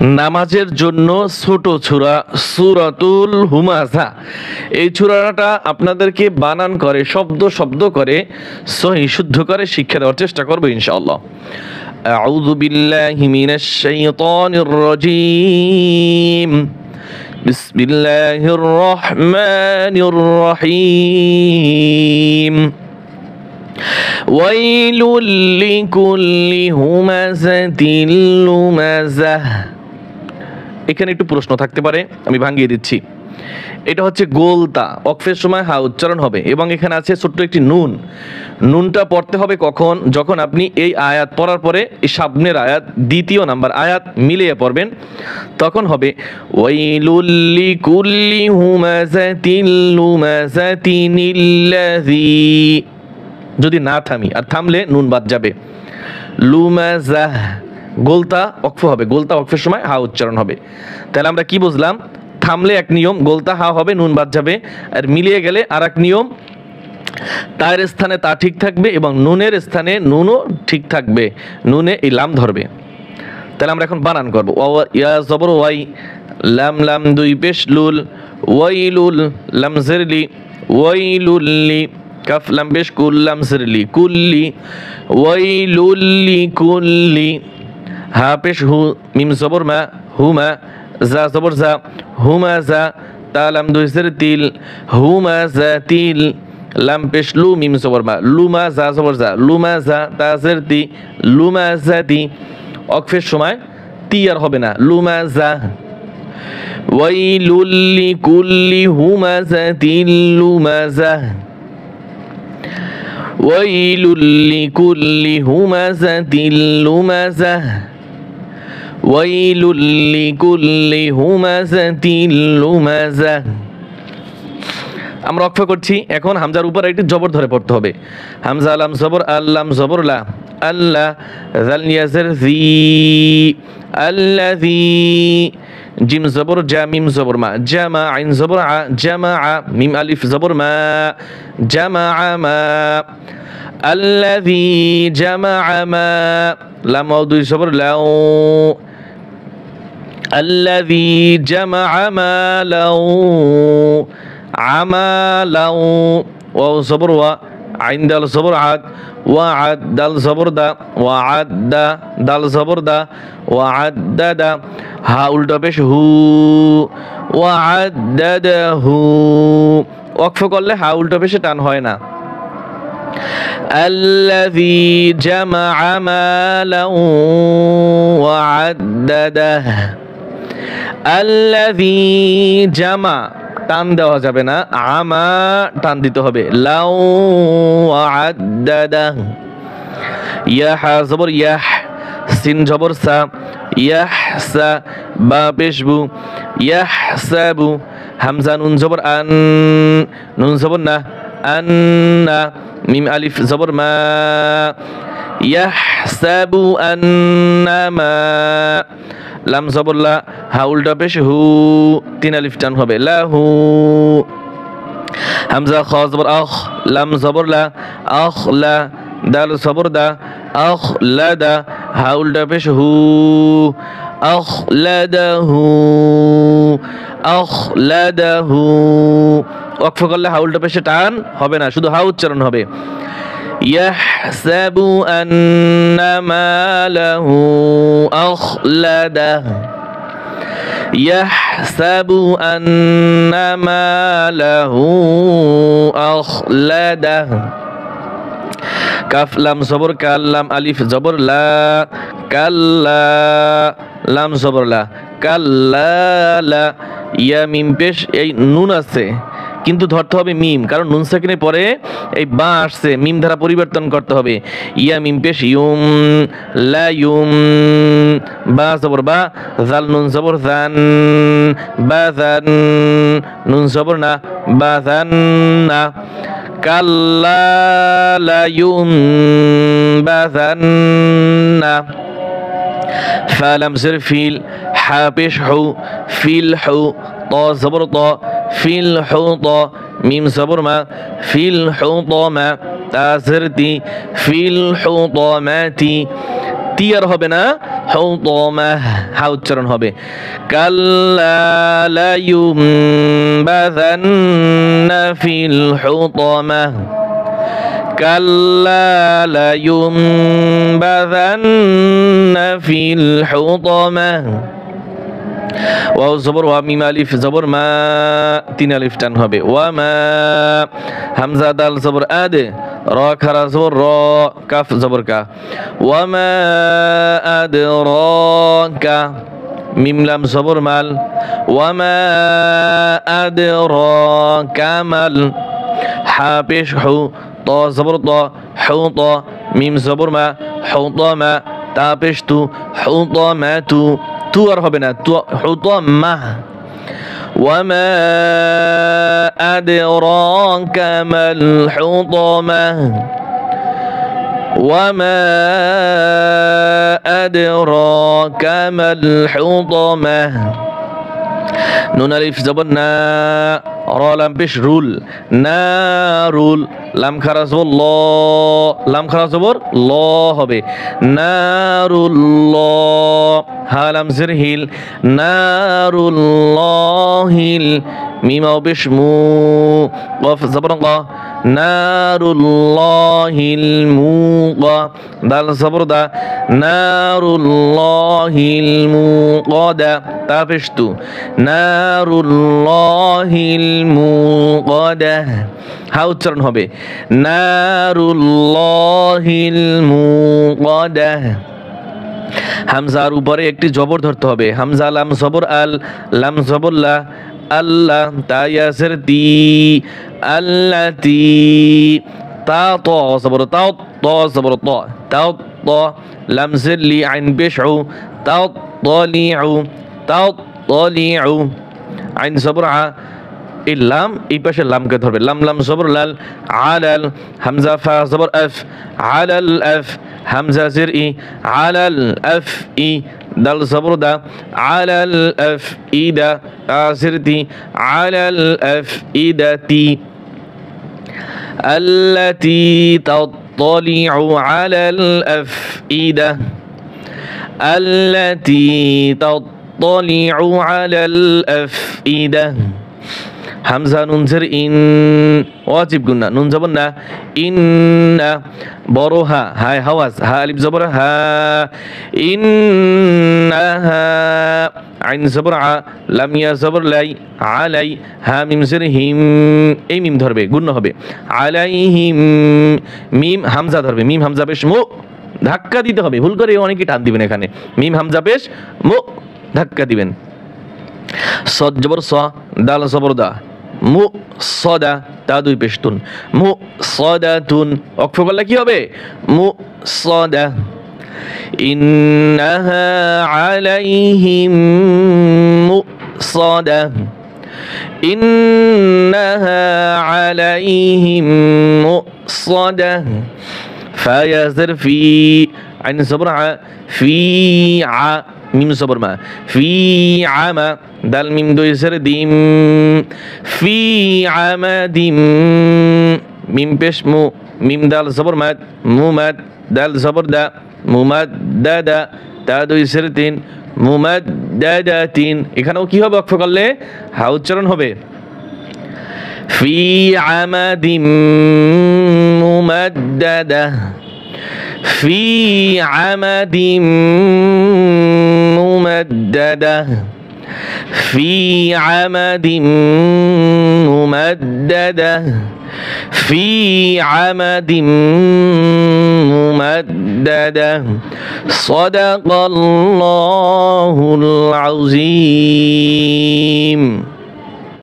নামাজের জন্য ছোট সূরা সূরাতুল হুমাযা, এই সূরাটা আপনাদেরকে বানান করে শব্দ শব্দ করে সহিহ শুদ্ধ করে শিক্ষা দেওয়ার চেষ্টা করব ইনশাআল্লাহ। আউযু বিল্লাহি মিনাশ শাইতানির রাজীম। বিসমিল্লাহির রহমানির রহিম। ওয়াইলুল লিকুল্লি হুমাযাতিল লুমাযাহ। এখানে একটু প্রশ্ন থাকতে পারে, আমি ভাঙিয়ে দিচ্ছি। এটা হচ্ছে গোলতা, ওয়াকফের সময় হা উচ্চারণ হবে এবং এখানে আছে ছোট্ট একটি নুন। নুনটা পড়তে হবে কখন? যখন আপনি এই আয়াত পড়ার পরে এই সামনের আয়াত দ্বিতীয় নাম্বার আয়াত মিলিয়ে পড়বেন, তখন হবে ওয়াইলুল লিকুল্লি হুমাযাতিল লুমাযাতিনিল্লাযী। যদি না থামি, আর থামলে নুন বাদ যাবে। লুমাযাহ, গোলতা ওয়াকফ হবে, গোলতা ওয়াকফের সময় হা উচ্চারণ হবে। তাহলে আমরা কি বুঝলাম? থামলে এক নিয়ম, গোলতা হা হবে, নুন বাদ যাবে। আর মিলিয়ে গেলে আর এক নিয়ম, তার স্থানে তা ঠিক থাকবে এবং নুনের স্থানে নুনও ঠিক থাকবে, নুনে এই লাম ধরবে। তাহলে আমরা এখন বানান করব। ইয়া জবর ওয়াই, লাম লাম দুই পেশ লুল, ওয়াইলুল লাম জিরলি, ওয়াইলুল্লি কাফ লাম পেশ কুল লাম জিরলি কুল্লি, ওয়াইলুল্লি কুল্লি হা পেশ হু মিম জবর মা হুমা, যা জবর যা হুমাযা, তা লাম দুই জের তিল হুমাযাতিল, লাম পেশ লু মিম জবর মা লুমা, যা জবর যা লুমাযা, তা জের তি লুমাযাতি। ওয়াকফের সময় তি আর হবে না, লুমাযা। ওয়াইলুল লিকুল্লি হুমাযাতিল লুমাযাহ, ওয়াইলুল লিকুল্লি হুমাযাতিল লুমাযাহ, ওয়াইলুল লিকুল্লি হুমাযাতিল লুমাযাহ। আমরা ওয়াকফ করছি, এখন হামজার উপর একটি জবর ধরে পড়তে হবে। হামজা লাম জবর আল্লাম জবর লা, আল্লাহ জাল ইয়াজের জি, আল্লাযী জিম জবর জা মিম জবর মা, জামা আইন জবর আ, জামা আ মিম আলিফ জবর মা, জামা মা, আল্লাযী জামা মা, লাম ওয়াও দুই জবর লাও, আল্লাযী জামা মালাও, আমালাও, ওয়াও জবর ওয়া আইন দাল জবর আদ, ওয়াআদ দাল জবর দা, ওয়াআদ্দা দাল জবর দা, ওয়াআদ্দাদা হা উল্টা পেশ হু, ওয়াআদ্দাদাহু। ওয়াকফ করলে হা উল্টা পেশে টান হয় না। আল্লাযী জামা মালাও ওয়াআদ্দাদাহ, আল্লাযী জামা টান দেওয়া যাবে না, আমা টান দিতে হবে, লাউ ওয়াআদ্দাদাহ। ইয়া হা জবর ইয়াহ, সিন জবর সা, ইয়াহসা বা পেশ বু, ইয়াহসাবু হামজা নুন জবর আন, নুন জবর না, আন্না মিম আলিফ জবর মা, ইয়াহসাবু আন্নামা, লাম জবর লা হা উল্টা পেশ হু, তিন আলিফ টান হবে, লাহু। হামজা খ জবর আখ, লাম জবর লা, আখলা দাল জবর দা, আখলাদা হা উল্টা পেশ হু, আখলাদাহু, আখলাদাহু। ওয়াকফ করলে হা উল্টা পেশে টান হবে না, শুধু হা উচ্চারণ হবে। ইয়াহসাবু আন্না মালাহু আখলাদাহ, ইয়াহসাবু আন্না মালাহু আখলাদাহ। কাফ লাম জবর কাল, লাম আলিফ জবর লা, কাল্লা লাম জবর লা, কাল্লা লা। ইয়া মিম পেশ, এই নুন আছে কিন্তু ধরতে হবে মিম, কারণ নুন সাকিনের পরে এই বা আসছে, মিম ধারা পরিবর্তন করতে হবে। ইয়া মিম পেশ ইউম, লা ইউম, বা জবর বা, জাল নুন জবর জান, বাজান নুন জবর না, বাজান না, কাল্লা লা ইউমবাযান্না। ফা লাম জের ফিল, হা পেশ হু, ফিল হু, ত জবর ত, ফিল হু ত, মিম জবর মা, ফিল হু ত মা, তা জের তি, ফিল হু ত মা তি, টি আর হবে না, হুতামাহ হা উচ্চারণ হবে। কাল্লা লা ইউমবাযান্না ফিল হুতামাহ, কাল্লা লা ইউমবাযান্না ফিল হুতামাহ। ওয়াও জবর ওয়া মিম আলিফ জবর মা, তিন আলিফ টান হবে। ওয়া মা হামজা দাল জবর আদ, র খারা জবর র, কাফ জবর কা। ওয়া মা আদরাকা, মিম লাম জবর মাল। ওয়া মা আদরাকা মাল, হা পেশ হু, ত জবর ত, হু ত, মিম জবর মা, হুতামা, তা পেশ তু, হুতামাতু, তু আর হবে না, তু হুতামা। ওয়ামা আদরাকা মাল হুতামা, ওয়ামা আদরাকা মাল হুতামা। নুন আলিফ জবর না, র লাম পেশ রুল, নারুল, লাম খারা জবর ল, লাম খারা জবর ল হবে, নারুল্লাহ। হা লাম জের হিল, নারুল্লাহিল, মিম আও পেশ মু, কফ জবর ক, নারুল্লাহিল মুকা, দাল জবর দা, নারুল্লাহিল মুকাদা, তা পেশ তু, নারুল্লাহিল মুকাদা, হা উচ্চারণ হবে, নারুল্লাহিল মুকাদা। হামজার উপরে একটি জবর ধরতে হবে, হামজা লাম জবর আল, লাম জবর লা, আল্লাহ, তা ইয়াসের তি, আল্লাতি, তা ত জবর তাও, ত জবর ত, তাও ত, লাম জের লি, আইন পেশ উ, তাও তলিউ, তাও তলিউ, আইন জবর আ, এই লাম এই পাশে লামকে ধরবে, লাম লাম জবর লাল, আলাল, হামজা ফা জবর আফ, আলাল আফ, হামজা জের ই, আলাল আফ ই, দাল জবর দা, আলাল আফ ইদা, আসির তি, আলাল আফ ইদাতি, আল্লাতি তাত্তালিউ আলাল আফইদা, আল্লাতি তাত্তালিউ আলাল আফইদা। হামজা নুন জের ইন, ওয়াজিব গুন্না, নুন জবর না, ইন্না, বড় হা, হায় হাওয়াজ, হা আলিফ জবর হা, ইন্নাহা, আইন জবর আ, লাম ইয়া জবর লাই, আলাই, হা মিম জের হিম, এই মিম ধরবে, গুণ্য হবে, আলাইহিম, মিম হামজা ধরবে, মিম হামজা পেশ মু, ধাক্কা দিতে হবে, ভুল করে অনেকে টান দিবেন এখানে, মিম হামজা পেশ মু, ধাক্কা দিবেন। সদ জবর স, দাল জবর দা, মু সদা, তা দুই পেশতুন, মু সদাতুন, অক্ফ করলে কি হবে, মু সদা। ইন্নাহা আলাইহিম মুসাদা, ইন্নাহা আলাইহিম মুসাদা। ফায়াজের ফি, আইন জবর আ, ফি আ, মিম জবর মা, ফি আমা, দাল মিম দুই জের দিম, ফি আমাদিম, মিম পেশ মু, মিম দাল জবর মাদ, মুমাদ, দাল জবর দা, মুমাদ্দাদা, তা দুই জের তিন, মুমাদ্দাদাতিন। এখানেও কি হবে, অক্ষ করলে হা উচ্চারণ হবে, ফি আমাদিম মুমাদ্দাদা, ফি আমাদিম মুমাদ্দাদা, ফি আমাদিম মুমাদ্দাদা, ফি আমাদিম মুমাদ্দাদা। সাদাকাল্লাহুল আযীম।